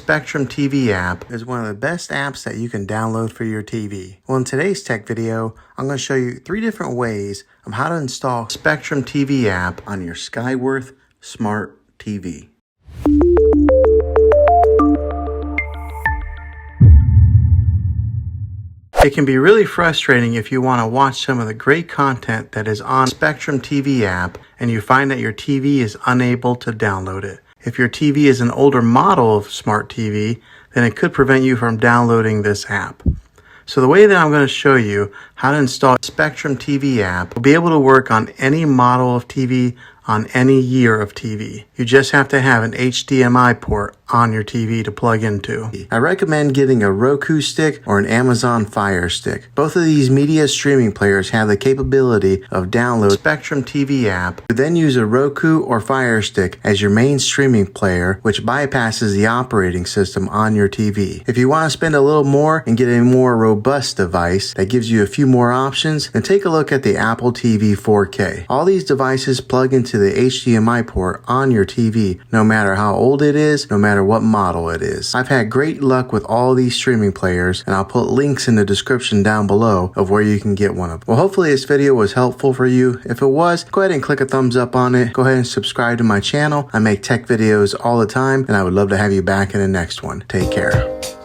Spectrum TV app is one of the best apps that you can download for your TV. Well, in today's tech video, I'm going to show you 3 different ways of how to install Spectrum TV app on your Skyworth smart TV. It can be really frustrating if you want to watch some of the great content that is on Spectrum TV app and you find that your TV is unable to download it. If your TV is an older model of smart TV, then it could prevent you from downloading this app. So the way that I'm going to show you how to install Spectrum TV app will be able to work on any model of TV on any year of TV. You just have to have an HDMI port on your TV to plug into. I recommend getting a Roku stick or an Amazon Fire Stick. Both of these media streaming players have the capability of download Spectrum TV app. You then use a Roku or Fire Stick as your main streaming player, which bypasses the operating system on your TV. If you want to spend a little more and get a more robust device that gives you a few more options, then take a look at the Apple TV 4K. All these devices plug into the HDMI port on your TV, no matter how old it is, no matter what model it is. I've had great luck with all these streaming players, and I'll put links in the description down below of where you can get one of them. Well, hopefully this video was helpful for you. If it was, go ahead and click a thumbs up on it. Go ahead and subscribe to my channel. I make tech videos all the time, and I would love to have you back in the next one. Take care.